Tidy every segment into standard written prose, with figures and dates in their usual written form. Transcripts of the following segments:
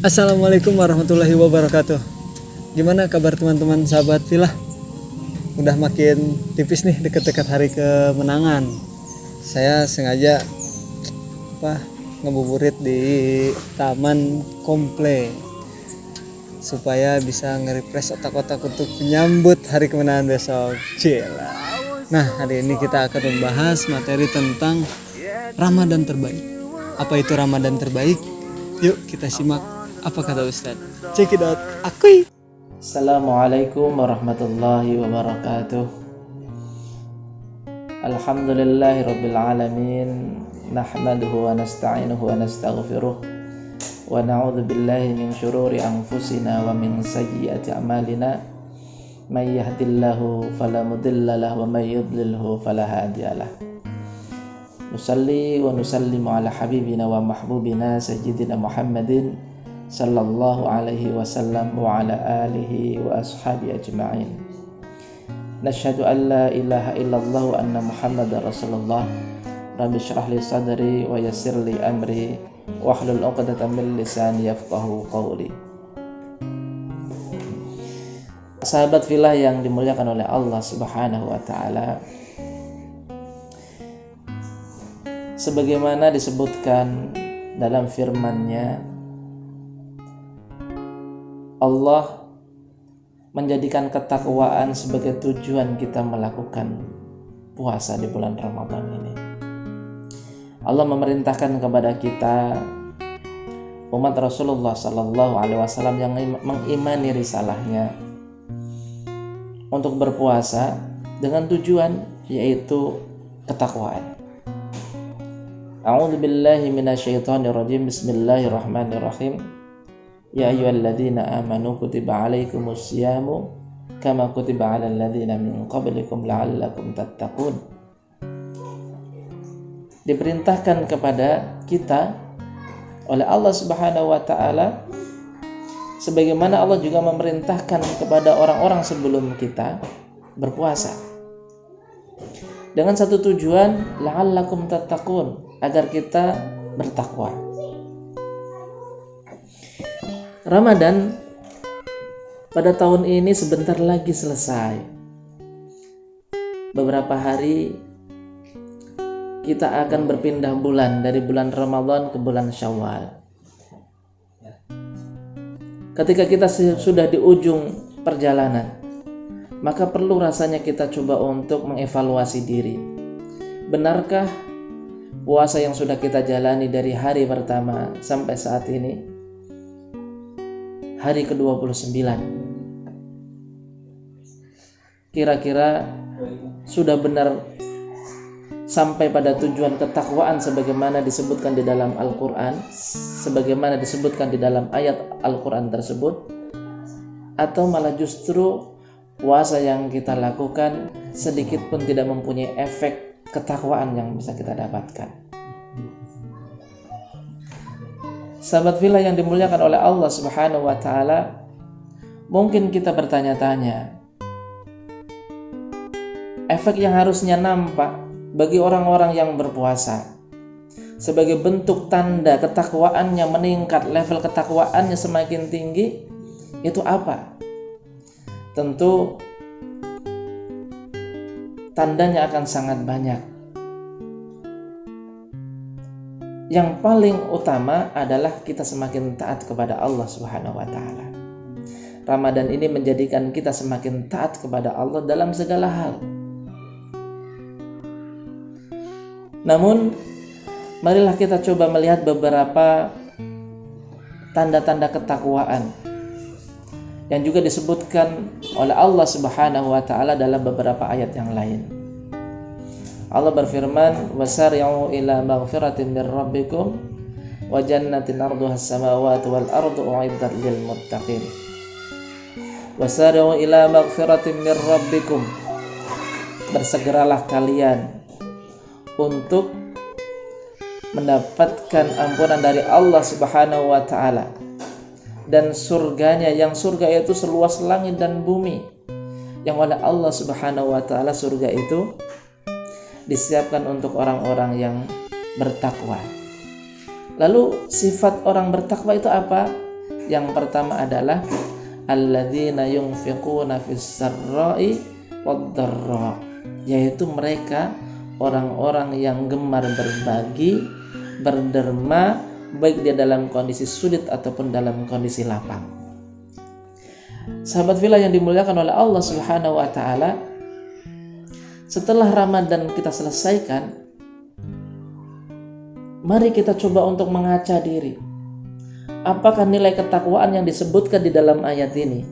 Assalamualaikum warahmatullahi wabarakatuh. Gimana kabar teman-teman sahabat Villa? Udah makin tipis nih dekat-dekat hari kemenangan. Saya sengaja ngebuburit di Taman Komple supaya bisa nge-refresh otak-otak untuk menyambut hari kemenangan besok. Cila. Nah, hari ini kita akan membahas materi tentang Ramadan terbaik. Apa itu Ramadan terbaik? Yuk kita simak apa kata Ustaz. Check it out. Akui. Assalamualaikum warahmatullahi wabarakatuh. Alhamdulillahi rabbil alamin. Nahmaduhu wa nasta'inuhu wa nastaghfiruh. Wa na'udzu billahi min syururi anfusina wa min sayyiati a'malina. May yahdihillahu fala mudilla lahu wa may yudlilhu fala hadiyalah. Nusalli wa nusallimu ala habibina wa mahbubina sayyidina Muhammadin sallallahu alaihi wasallam wa ala alihi wa ashabi ajma'in. Nashhadu an la ilaha illallah wa anna Muhammadar Rasulullah. Rabbi shrah li sadri wa yassir li amri wahlul 'uqdatam min lisani yafqahu qawli. Sahabat Villa yang dimuliakan oleh Allah Subhanahu wa taala, sebagaimana disebutkan dalam firman-Nya, Allah menjadikan ketakwaan sebagai tujuan kita melakukan puasa di bulan Ramadan ini. Allah memerintahkan kepada kita umat Rasulullah Sallallahu Alaihi Wasallam yang mengimani risalahnya untuk berpuasa dengan tujuan yaitu ketakwaan. A'udzu billahi minasyaitonir rajim. Bismillahirrahmanirrahim. Ya ayyuhalladzina amanu kutiba alaikumus syiyamu kama kutiba alal ladzina min qablikum la'allakum tattaqun. Diperintahkan kepada kita oleh Allah Subhanahu wa taala sebagaimana Allah juga memerintahkan kepada orang-orang sebelum kita berpuasa. Dengan satu tujuan, la'allakum tattaqun, agar kita bertakwa. Ramadan pada tahun ini sebentar lagi selesai. Beberapa hari kita akan berpindah bulan dari bulan Ramadan ke bulan Syawal. Ketika kita sudah di ujung perjalanan, maka perlu rasanya kita coba untuk mengevaluasi diri. Benarkah puasa yang sudah kita jalani dari hari pertama sampai saat ini, hari ke-29, kira-kira sudah benar sampai pada tujuan ketakwaan sebagaimana disebutkan di dalam Al-Quran, sebagaimana disebutkan di dalam ayat Al-Quran tersebut, atau malah justru puasa yang kita lakukan sedikit pun tidak mempunyai efek ketakwaan yang bisa kita dapatkan. Sahabat Villa yang dimuliakan oleh Allah Subhanahu wa taala, mungkin kita bertanya-tanya, efek yang harusnya nampak bagi orang-orang yang berpuasa sebagai bentuk tanda ketakwaannya meningkat, level ketakwaannya semakin tinggi, itu apa? Tentu tandanya akan sangat banyak. Yang paling utama adalah kita semakin taat kepada Allah Subhanahu wa taala. Ramadan ini menjadikan kita semakin taat kepada Allah dalam segala hal. Namun, marilah kita coba melihat beberapa tanda-tanda ketakwaan yang juga disebutkan oleh Allah Subhanahu wa taala dalam beberapa ayat yang lain. Allah berfirman, wasari'u ila maghfiratin min rabbikum wa jannatin 'arduha as-samawati wal ardu u'iddat lil muttaqin. Wasari'u ila maghfiratin min rabbikum, bersegeralah kalian untuk mendapatkan ampunan dari Allah Subhanahu wa taala dan surganya, yang surga itu seluas langit dan bumi, yang oleh Allah Subhanahu wa taala surga itu disiapkan untuk orang-orang yang bertakwa. Lalu sifat orang bertakwa itu apa? Yang pertama adalah alladzina yunfiquna fis sarra'i wad dharra, yaitu mereka orang-orang yang gemar berbagi, berderma, baik dia dalam kondisi sulit ataupun dalam kondisi lapang. Sahabat fillah yang dimuliakan oleh Allah Subhanahu wa taala, setelah Ramadan kita selesaikan, mari kita coba untuk mengaca diri. Apakah nilai ketakwaan yang disebutkan di dalam ayat ini,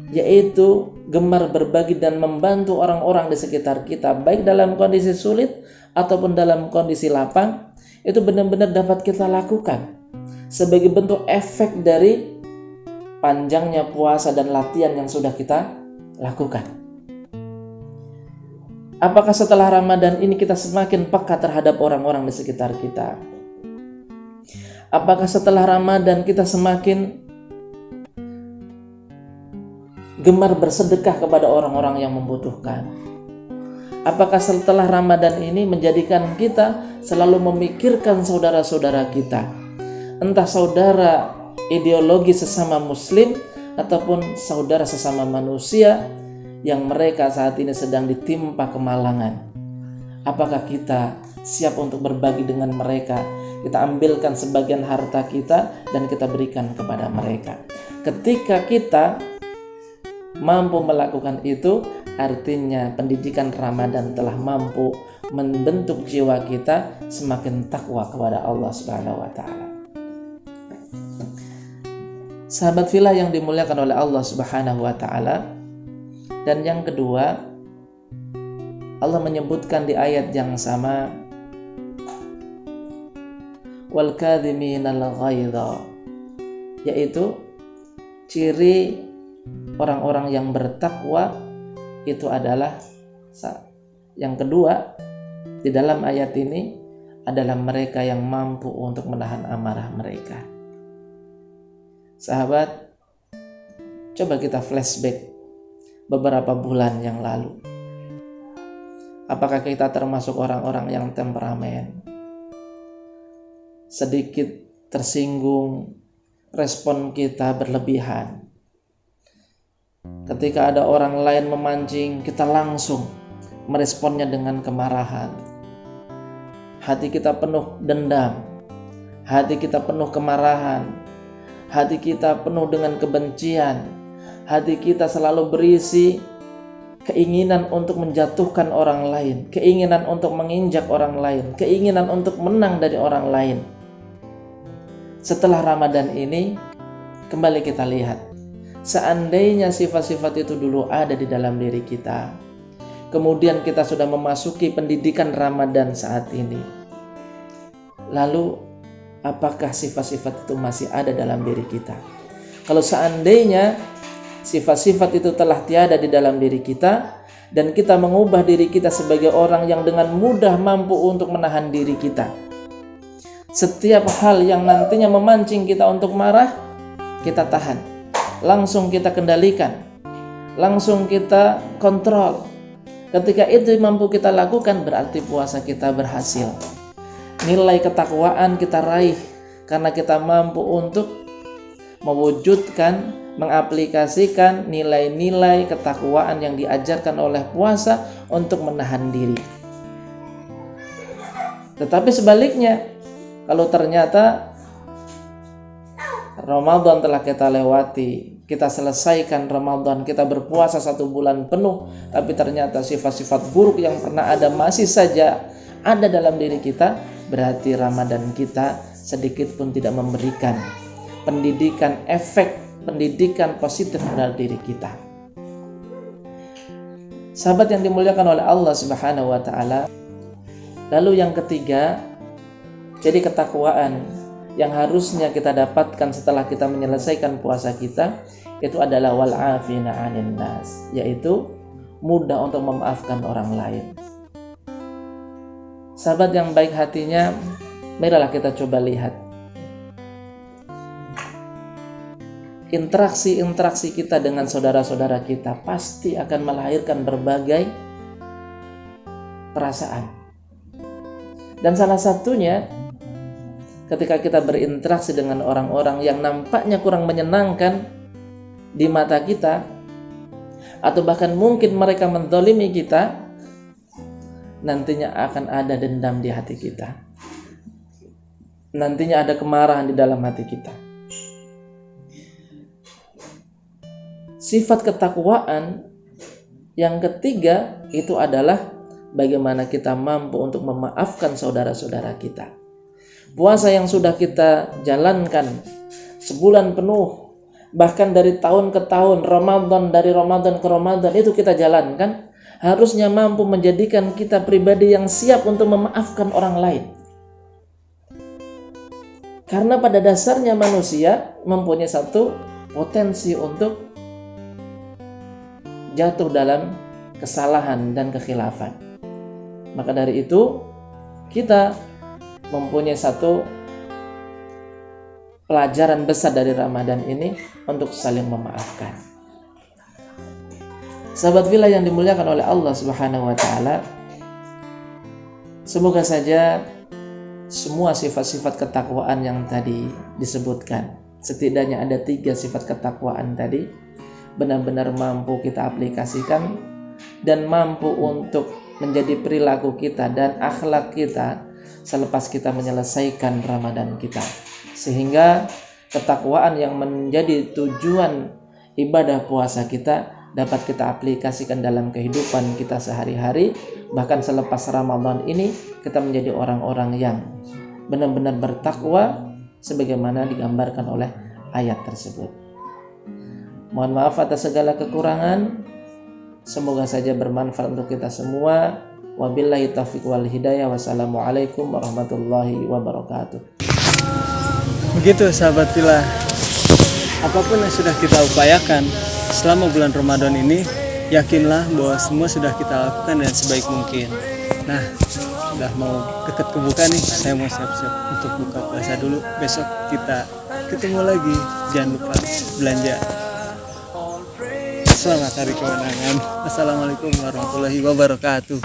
yaitu gemar berbagi dan membantu orang-orang di sekitar kita, baik dalam kondisi sulit ataupun dalam kondisi lapang, itu benar-benar dapat kita lakukan sebagai bentuk efek dari panjangnya puasa dan latihan yang sudah kita lakukan. Apakah setelah Ramadan ini kita semakin peka terhadap orang-orang di sekitar kita? Apakah setelah Ramadan kita semakin gemar bersedekah kepada orang-orang yang membutuhkan? Apakah setelah Ramadan ini menjadikan kita selalu memikirkan saudara-saudara kita, entah saudara ideologi sesama muslim ataupun saudara sesama manusia yang mereka saat ini sedang ditimpa kemalangan? Apakah kita siap untuk berbagi dengan mereka? Kita ambilkan sebagian harta kita dan kita berikan kepada mereka. Ketika kita mampu melakukan itu, artinya pendidikan Ramadan telah mampu membentuk jiwa kita semakin takwa kepada Allah Subhanahu wa taala. Sahabat fillah yang dimuliakan oleh Allah Subhanahu wa taala, dan yang kedua, Allah menyebutkan di ayat yang sama, wal kadhiminal ghaidha, yaitu ciri orang-orang yang bertakwa itu adalah, yang kedua di dalam ayat ini adalah mereka yang mampu untuk menahan amarah mereka. Sahabat, coba kita flashback beberapa bulan yang lalu. Apakah kita termasuk orang-orang yang temperamen, sedikit tersinggung, respon kita berlebihan? Ketika ada orang lain memancing, kita langsung meresponnya dengan kemarahan. Hati kita penuh dendam, hati kita penuh kemarahan, hati kita penuh dengan kebencian, hati kita selalu berisi keinginan untuk menjatuhkan orang lain, keinginan untuk menginjak orang lain, keinginan untuk menang dari orang lain. Setelah Ramadan ini, kembali kita lihat, seandainya sifat-sifat itu dulu ada di dalam diri kita, kemudian kita sudah memasuki pendidikan Ramadan saat ini, lalu apakah sifat-sifat itu masih ada dalam diri kita? Kalau seandainya sifat-sifat itu telah tiada di dalam diri kita, dan kita mengubah diri kita sebagai orang yang dengan mudah mampu untuk menahan diri kita, setiap hal yang nantinya memancing kita untuk marah, kita tahan, langsung kita kendalikan, langsung kita kontrol. Ketika itu mampu kita lakukan, berarti puasa kita berhasil. Nilai ketakwaan kita raih karena kita mampu untuk mewujudkan, mengaplikasikan nilai-nilai ketakwaan yang diajarkan oleh puasa untuk menahan diri. Tetapi sebaliknya, kalau ternyata Ramadan telah kita lewati, kita selesaikan Ramadan, kita berpuasa 1 bulan penuh, tapi ternyata sifat-sifat buruk yang pernah ada masih saja ada dalam diri kita, berarti Ramadan kita sedikit pun tidak memberikan pendidikan, efek pendidikan positif pada diri kita. Sahabat yang dimuliakan oleh Allah Subhanahu wa taala. Lalu yang ketiga, jadi ketakwaan yang harusnya kita dapatkan setelah kita menyelesaikan puasa kita, itu adalah wal afina 'anil nas, yaitu mudah untuk memaafkan orang lain. Sahabat yang baik hatinya, marilah kita coba lihat interaksi kita dengan saudara-saudara kita pasti akan melahirkan berbagai perasaan. Dan salah satunya, ketika kita berinteraksi dengan orang-orang yang nampaknya kurang menyenangkan di mata kita, atau bahkan mungkin mereka menzalimi kita, nantinya akan ada dendam di hati kita. Nantinya ada kemarahan di dalam hati kita. Sifat ketakwaan yang ketiga itu adalah bagaimana kita mampu untuk memaafkan saudara-saudara kita. Puasa yang sudah kita jalankan sebulan penuh, bahkan dari tahun ke tahun, dari Ramadan ke Ramadan itu kita jalankan, harusnya mampu menjadikan kita pribadi yang siap untuk memaafkan orang lain. Karena pada dasarnya manusia mempunyai satu potensi untuk jatuh dalam kesalahan dan kekhilafan. Maka dari itu kita mempunyai satu pelajaran besar dari Ramadan ini untuk saling memaafkan. Sahabat fillah yang dimuliakan oleh Allah Subhanahu wa taala, semoga saja semua sifat-sifat ketakwaan yang tadi disebutkan, setidaknya ada 3 sifat ketakwaan tadi, benar-benar mampu kita aplikasikan dan mampu untuk menjadi perilaku kita dan akhlak kita selepas kita menyelesaikan Ramadan kita, sehingga ketakwaan yang menjadi tujuan ibadah puasa kita dapat kita aplikasikan dalam kehidupan kita sehari-hari. Bahkan selepas Ramadan ini kita menjadi orang-orang yang benar-benar bertakwa sebagaimana digambarkan oleh ayat tersebut. Mohon maaf atas segala kekurangan. Semoga saja bermanfaat untuk kita semua. Wabillahi taufiq wal hidayah. Wassalamualaikum warahmatullahi wabarakatuh. Begitu sahabat fillah, apapun yang sudah kita upayakan selama bulan Ramadan ini, yakinlah bahwa semua sudah kita lakukan dengan sebaik mungkin. Nah, sudah mau dekat ke buka nih, saya mau siap-siap untuk buka puasa dulu. Besok kita ketemu lagi, jangan lupa belanja. Selamat hari kemenangan. Assalamualaikum warahmatullahi wabarakatuh.